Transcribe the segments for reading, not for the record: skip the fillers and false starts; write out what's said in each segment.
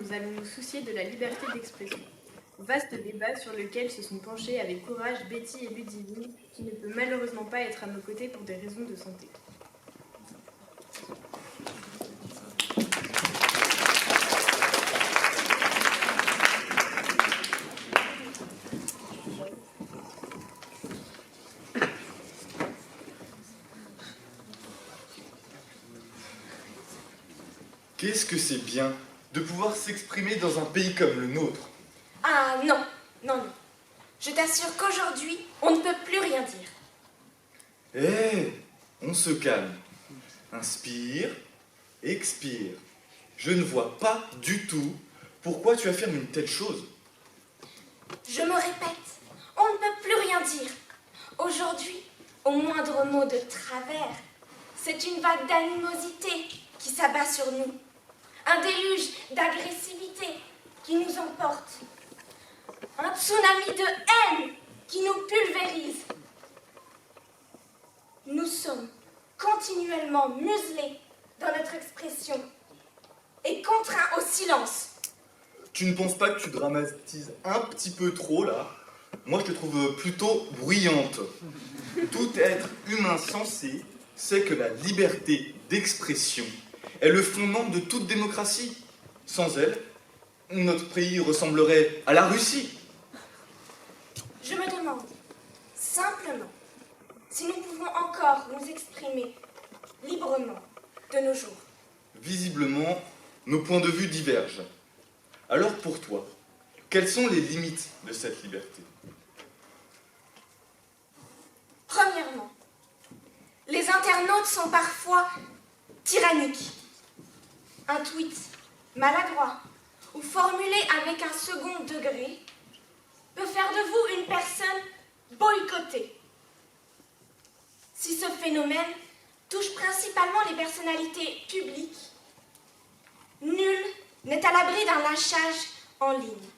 nous allons nous soucier de la liberté d'expression. Vaste débat sur lequel se sont penchés avec courage Betty et Ludivine, qui ne peut malheureusement pas être à nos côtés pour des raisons de santé. Qu'est-ce que c'est bien de pouvoir s'exprimer dans un pays comme le nôtre? Ah non, non, non. Je t'assure qu'aujourd'hui, on ne peut plus rien dire. Eh, on se calme. Inspire, expire. Je ne vois pas du tout pourquoi tu affirmes une telle chose. Je me répète, on ne peut plus rien dire. Aujourd'hui, au moindre mot de travers, c'est une vague d'animosité qui s'abat sur nous. Un déluge d'agressivité qui nous emporte. Un tsunami de haine qui nous pulvérise. Nous sommes continuellement muselés dans notre expression et contraints au silence. Tu ne penses pas que tu dramatises un petit peu trop là? Moi je te trouve plutôt bruyante. Tout être humain sensé sait que la liberté d'expression est le fondement de toute démocratie. Sans elle, notre pays ressemblerait à la Russie. Je me demande simplement si nous pouvons encore nous exprimer librement de nos jours. Visiblement, nos points de vue divergent. Alors pour toi, quelles sont les limites de cette liberté? Premièrement, les internautes sont parfois tyranniques. Un tweet maladroit ou formulé avec un second degré peut faire de vous une personne boycottée. Si ce phénomène touche principalement les personnalités publiques, nul n'est à l'abri d'un lynchage en ligne.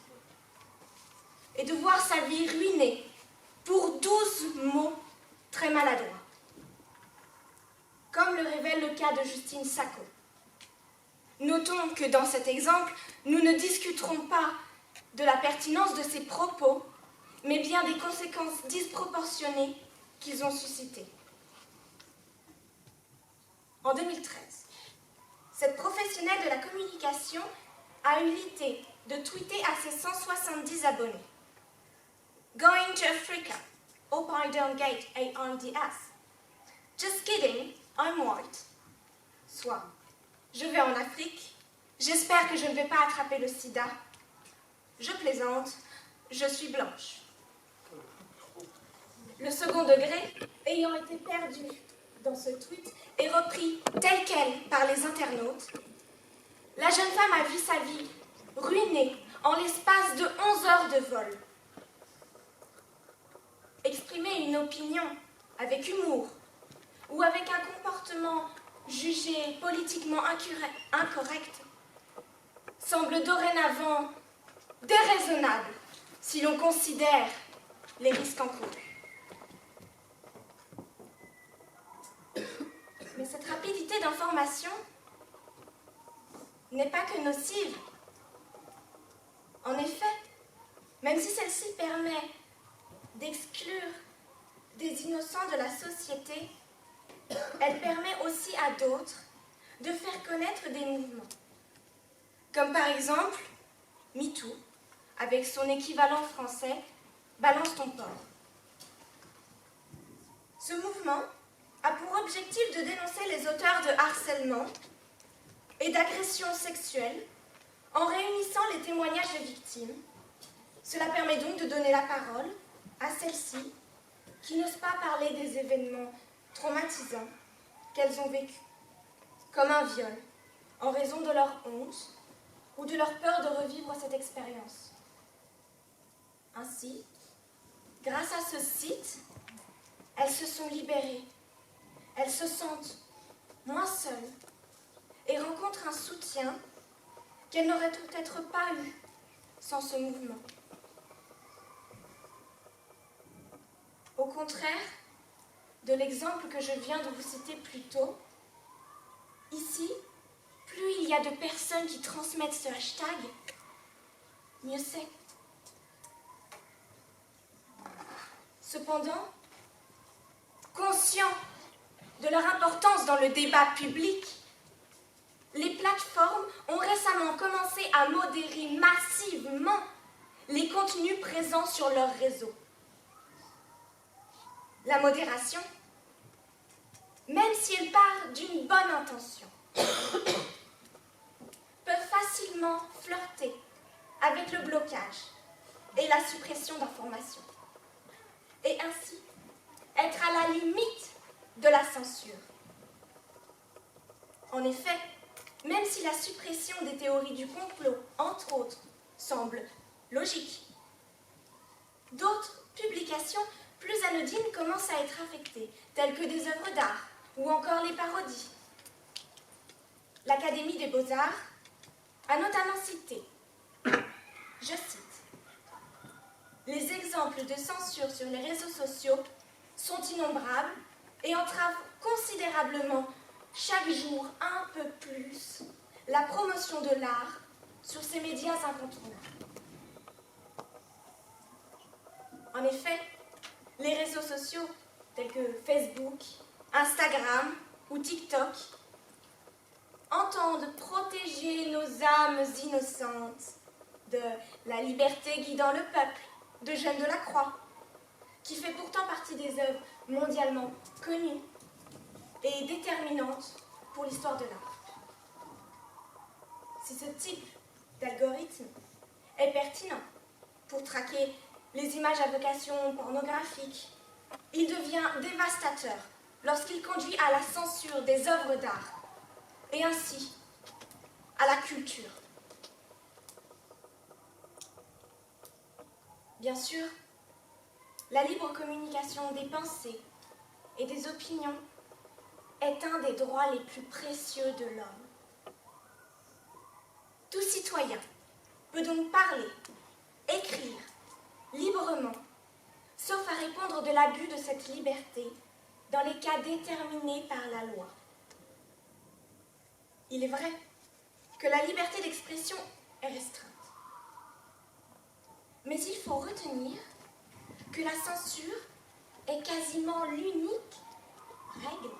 Et de voir sa vie ruinée pour 12 mots très maladroits. Comme le révèle le cas de Justine Sacco. Notons que dans cet exemple, nous ne discuterons pas de la pertinence de ces propos, mais bien des conséquences disproportionnées qu'ils ont suscitées. En 2013, cette professionnelle de la communication a eu l'idée de tweeter à ses 170 abonnés. Going to Africa. Hope I don't get AIDS. Just kidding, I'm white. Soit, je vais en Afrique, j'espère que je ne vais pas attraper le sida. Je plaisante, je suis blanche. Le second degré, ayant été perdu dans ce tweet, est repris tel quel par les internautes. La jeune femme a vu sa vie ruinée en l'espace de 11 heures de vol. Exprimer une opinion avec humour ou avec un comportement jugé politiquement incorrect semble dorénavant déraisonnable si l'on considère les risques encourus. Mais cette rapidité d'information n'est pas que nocive. En effet, même si celle-ci permet d'exclure des innocents de la société, elle permet aussi à d'autres de faire connaître des mouvements. Comme par exemple MeToo, avec son équivalent français Balance ton porc. Ce mouvement a pour objectif de dénoncer les auteurs de harcèlement et d'agressions sexuelles en réunissant les témoignages des victimes. Cela permet donc de donner la parole à celles-ci qui n'osent pas parler des événements traumatisants qu'elles ont vécus, comme un viol, en raison de leur honte ou de leur peur de revivre cette expérience. Ainsi, grâce à ce site, elles se sont libérées, elles se sentent moins seules et rencontrent un soutien qu'elles n'auraient peut-être pas eu sans ce mouvement. Au contraire de l'exemple que je viens de vous citer plus tôt, ici, plus il y a de personnes qui transmettent ce hashtag, mieux c'est. Cependant, conscients de leur importance dans le débat public, les plateformes ont récemment commencé à modérer massivement les contenus présents sur leur réseau. La modération, même si elle part d'une bonne intention, peut facilement flirter avec le blocage et la suppression d'informations, et ainsi être à la limite de la censure. En effet, même si la suppression des théories du complot, entre autres, semble logique, d'autres publications plus anodines commencent à être affectées, telles que des œuvres d'art ou encore les parodies. L'Académie des Beaux-Arts a notamment cité, je cite, « Les exemples de censure sur les réseaux sociaux sont innombrables et entravent considérablement chaque jour un peu plus la promotion de l'art sur ces médias incontournables. » En effet, les réseaux sociaux tels que Facebook, Instagram ou TikTok entendent protéger nos âmes innocentes de la liberté guidant le peuple de Jeanne de la Croix, qui fait pourtant partie des œuvres mondialement connues et déterminantes pour l'histoire de l'art. Si ce type d'algorithme est pertinent pour traquer les images à vocation pornographique, il devient dévastateur lorsqu'il conduit à la censure des œuvres d'art et ainsi à la culture. Bien sûr, la libre communication des pensées et des opinions est un des droits les plus précieux de l'homme. Tout citoyen peut donc parler, écrire librement, sauf à répondre de l'abus de cette liberté dans les cas déterminés par la loi. Il est vrai que la liberté d'expression est restreinte. Mais il faut retenir que la censure est quasiment l'unique règle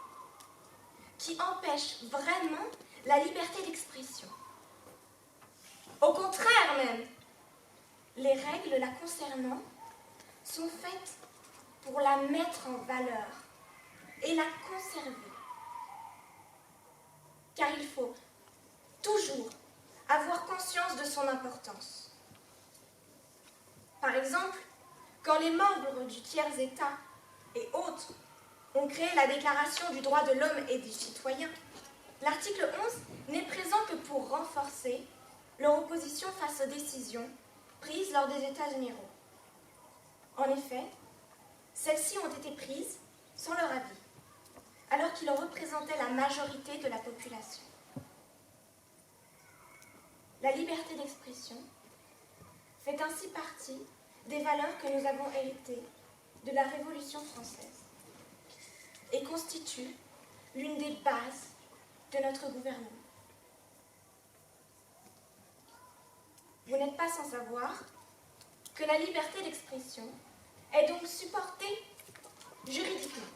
qui empêche vraiment la liberté d'expression. Au contraire même, les règles la concernant sont faites pour la mettre en valeur et la conserver. Car il faut toujours avoir conscience de son importance. Par exemple, quand les membres du tiers-État et autres ont créé la Déclaration du droit de l'homme et du citoyen, l'article 11 n'est présent que pour renforcer leur opposition face aux décisions prises lors des États généraux. En effet, celles-ci ont été prises sans leur avis, alors qu'ils représentaient la majorité de la population. La liberté d'expression fait ainsi partie des valeurs que nous avons héritées de la Révolution française et constitue l'une des bases de notre gouvernement. Vous n'êtes pas sans savoir que la liberté d'expression est donc supportée juridiquement.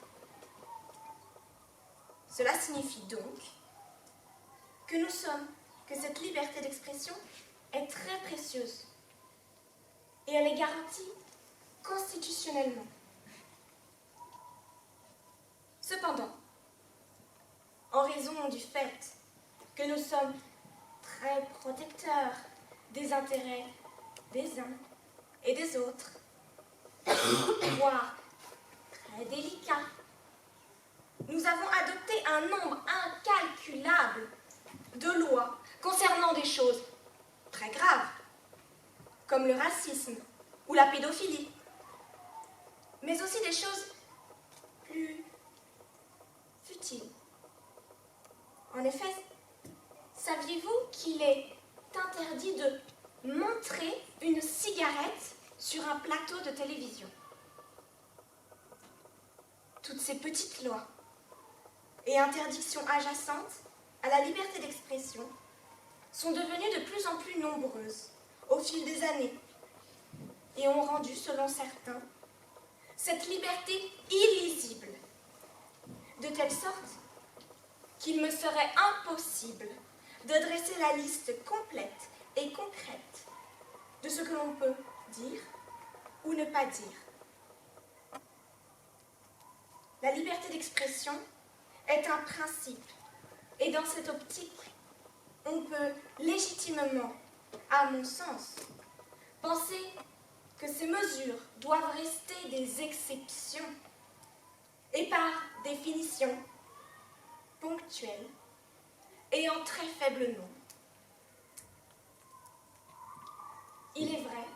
Cela signifie donc que cette liberté d'expression est très précieuse et elle est garantie constitutionnellement. Cependant, en raison du fait que nous sommes très protecteurs des intérêts des uns et des autres, voire très délicats, nous avons adopté un nombre incalculable de lois concernant des choses très graves, comme le racisme ou la pédophilie, mais aussi des choses plus futiles. En effet, saviez-vous qu'il est interdit de montrer une cigarette sur un plateau de télévision? Toutes ces petites lois et interdictions adjacentes à la liberté d'expression sont devenues de plus en plus nombreuses au fil des années et ont rendu, selon certains, cette liberté illisible, de telle sorte qu'il me serait impossible de dresser la liste complète et concrète de ce que l'on peut dire ou ne pas dire. La liberté d'expression est un principe, et dans cette optique, on peut légitimement, à mon sens, penser que ces mesures doivent rester des exceptions et par définition ponctuelles et en très faible nombre. Il est vrai,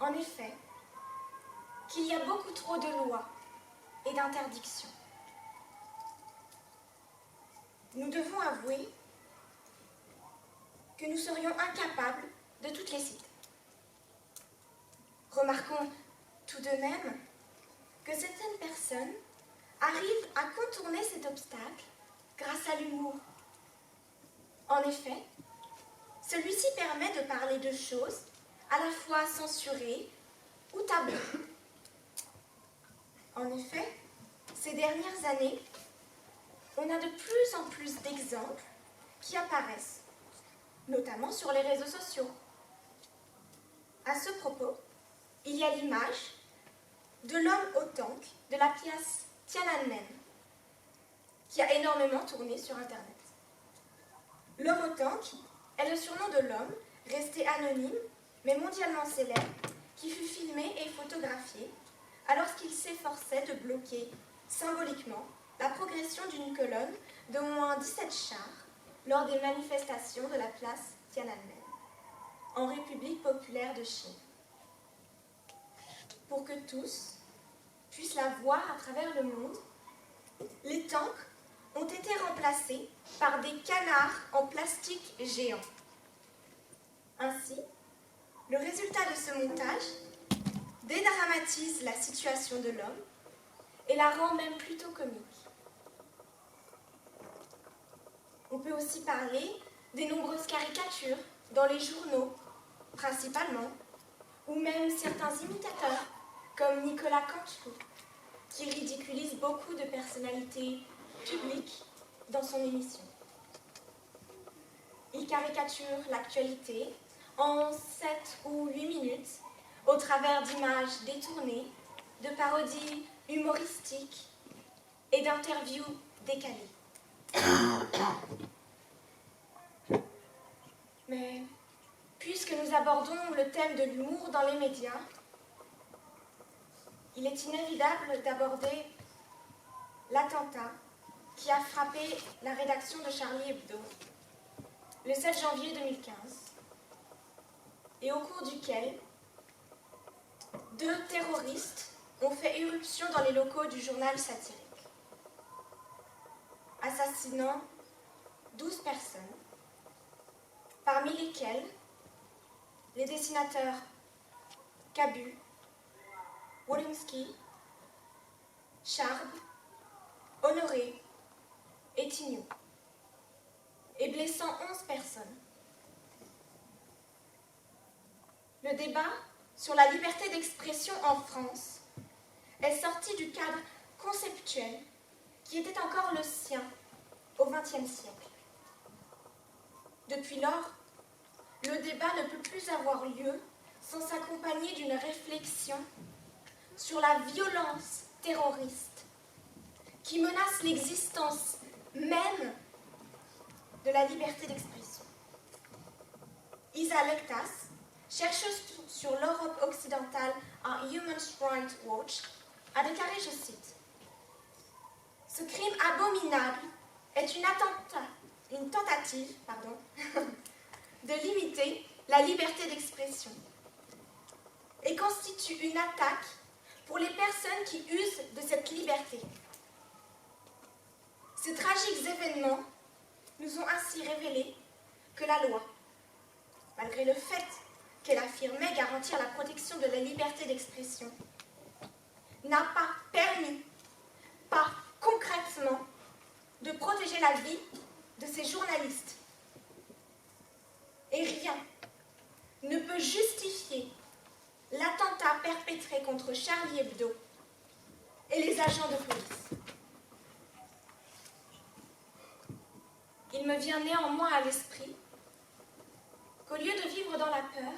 en effet, qu'il y a beaucoup trop de lois et d'interdictions. Nous devons avouer que nous serions incapables de toutes les citer. Remarquons tout de même que certaines personnes arrivent à contourner cet obstacle grâce à l'humour. En effet, celui-ci permet de parler de choses à la fois censurées ou taboues. En effet, ces dernières années, on a de plus en plus d'exemples qui apparaissent, notamment sur les réseaux sociaux. À ce propos, il y a l'image de l'homme au tank de la pièce Tiananmen, qui a énormément tourné sur Internet. L'homme au tank est le surnom de l'homme, resté anonyme, mais mondialement célèbre, qui fut filmé et photographié alors qu'il s'efforçait de bloquer symboliquement la progression d'une colonne d'au moins 17 chars lors des manifestations de la place Tiananmen, en République populaire de Chine. Pour que tous puissent la voir à travers le monde, les tanks ont été remplacés par des canards en plastique géant. Ainsi, le résultat de ce montage dédramatise la situation de l'homme et la rend même plutôt comique. On peut aussi parler des nombreuses caricatures dans les journaux, principalement, ou même certains imitateurs, comme Nicolas Canteloup, qui ridiculise beaucoup de personnalités publiques dans son émission. Il caricature l'actualité en 7 ou 8 minutes au travers d'images détournées, de parodies humoristiques et d'interviews décalées. Mais puisque nous abordons le thème de l'humour dans les médias, il est inévitable d'aborder l'attentat qui a frappé la rédaction de Charlie Hebdo le 7 janvier 2015 et au cours duquel 2 terroristes ont fait irruption dans les locaux du journal satirique, assassinant 12 personnes, parmi lesquelles les dessinateurs Cabu, Wolinski, Charb, Honoré et Tignou, et blessant 11 personnes. Le débat sur la liberté d'expression en France est sorti du cadre conceptuel qui était encore le sien au XXe siècle. Depuis lors, le débat ne peut plus avoir lieu sans s'accompagner d'une réflexion sur la violence terroriste qui menace l'existence même de la liberté d'expression. Isa Lektas, chercheuse sur l'Europe occidentale à Human Rights Watch, a déclaré, je cite, « Ce crime abominable est une tentative de limiter la liberté d'expression et constitue une attaque pour les personnes qui usent de cette liberté. Ces tragiques événements nous ont ainsi révélé que la loi, malgré le fait qu'elle affirmait garantir la protection de la liberté d'expression, n'a pas permis, pas concrètement, de protéger la vie de ces journalistes. Et rien ne peut justifier l'attentat perpétré contre Charlie Hebdo et les agents de police. Il me vient néanmoins à l'esprit qu'au lieu de vivre dans la peur,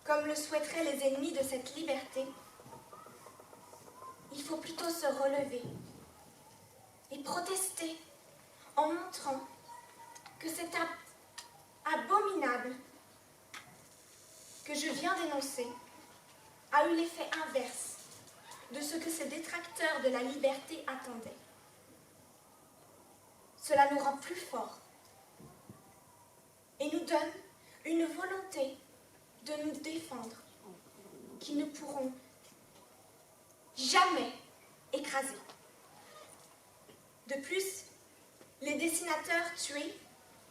comme le souhaiteraient les ennemis de cette liberté, il faut plutôt se relever et protester en montrant que cet abominable que je viens d'énoncer a eu l'effet inverse de ce que ces détracteurs de la liberté attendaient. Cela nous rend plus forts et nous donne une volonté de nous défendre qui ne pourront jamais écraser. De plus, les dessinateurs tués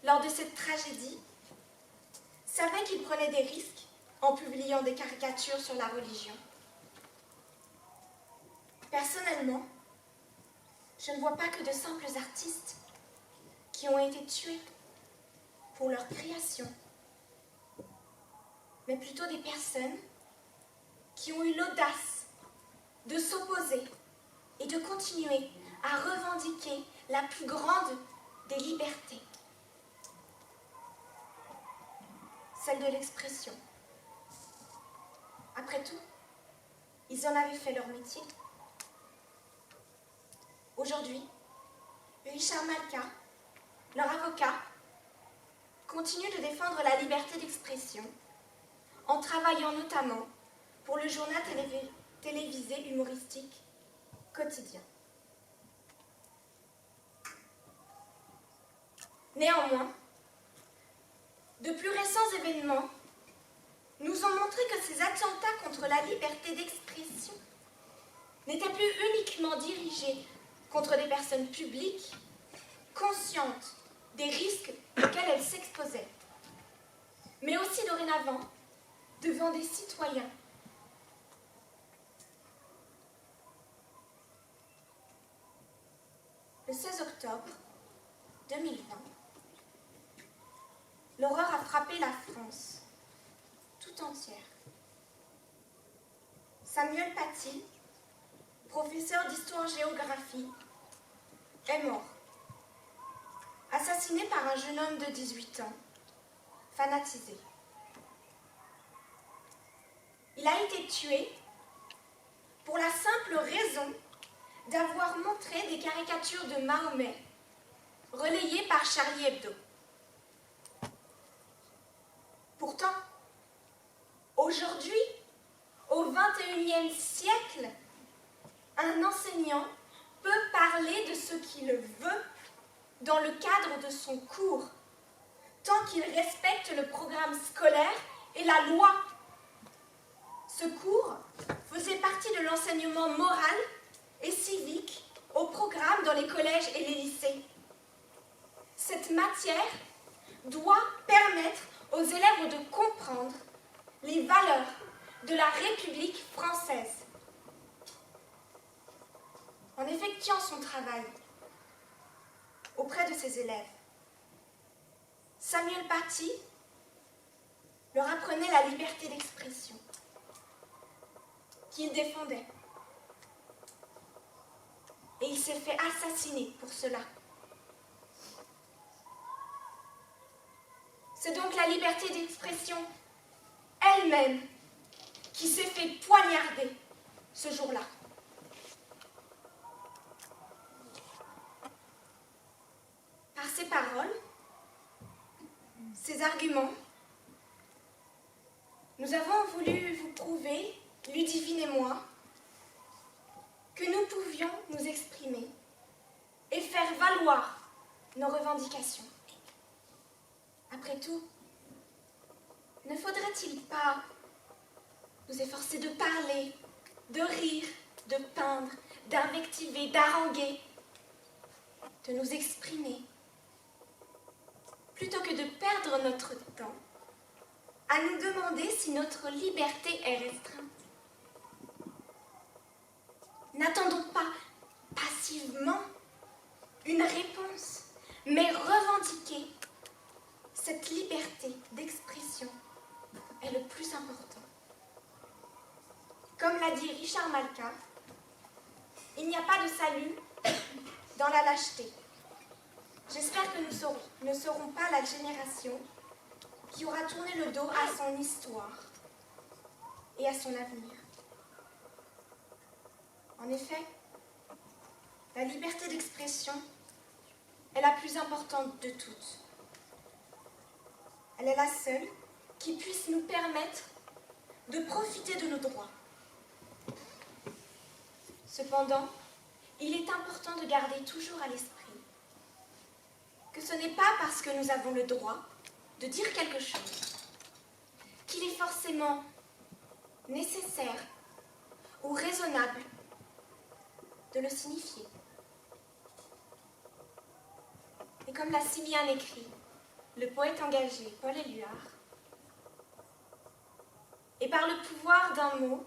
lors de cette tragédie savaient qu'ils prenaient des risques en publiant des caricatures sur la religion. Personnellement, je ne vois pas que de simples artistes qui ont été tués pour leur création, mais plutôt des personnes qui ont eu l'audace de s'opposer et de continuer à revendiquer la plus grande des libertés, celle de l'expression. Après tout, ils en avaient fait leur métier. Aujourd'hui, Richard Malka, leur avocat, continue de défendre la liberté d'expression en travaillant notamment pour le journal télévisé humoristique Quotidien. Néanmoins, de plus récents événements nous ont montré que ces attentats contre la liberté d'expression n'étaient plus uniquement dirigés contre des personnes publiques conscientes des risques auxquels elles s'exposaient, mais aussi dorénavant devant des citoyens. Le 16 octobre 2020, l'horreur a frappé la France tout entière. Samuel Paty, professeur d'histoire-géographie, est mort, assassiné par un jeune homme de 18 ans, fanatisé. Il a été tué pour la simple raison d'avoir montré des caricatures de Mahomet relayées par Charlie Hebdo. Pourtant, aujourd'hui, au XXIe siècle, un enseignant peut parler de ce qu'il veut dans le cadre de son cours, tant qu'il respecte le programme scolaire et la loi. Ce cours faisait partie de l'enseignement moral et civique au programme dans les collèges et les lycées. Cette matière doit permettre aux élèves de comprendre les valeurs de la République française. En effectuant son travail auprès de ses élèves, Samuel Paty leur apprenait la liberté d'expression qu'il défendait. Et il s'est fait assassiner pour cela. C'est donc la liberté d'expression elle-même qui s'est fait poignarder ce jour-là. Par ces paroles, ces arguments, nous avons voulu vous prouver, Ludivine et moi, que nous pouvions nous exprimer et faire valoir nos revendications. Après tout, ne faudrait-il pas nous efforcer de parler, de rire, de peindre, d'invectiver, d'haranguer, de nous exprimer, plutôt que de perdre notre temps à nous demander si notre liberté est restreinte? N'attendons pas passivement une réponse, Mais revendiquer cette liberté d'expression est le plus important. Comme l'a dit Richard Malka, il n'y a pas de salut dans la lâcheté. J'espère que nous ne serons pas la génération qui aura tourné le dos à son histoire et à son avenir. En effet, la liberté d'expression est la plus importante de toutes. Elle est la seule qui puisse nous permettre de profiter de nos droits. Cependant, il est important de garder toujours à l'esprit que ce n'est pas parce que nous avons le droit de dire quelque chose qu'il est forcément nécessaire ou raisonnable de le signifier. Et comme l'a si bien écrit le poète engagé Paul Éluard, et par le pouvoir d'un mot,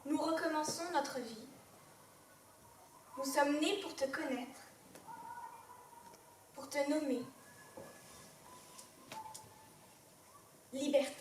nous recommençons notre vie. Nous sommes nés pour te connaître, pour te nommer. Liberté.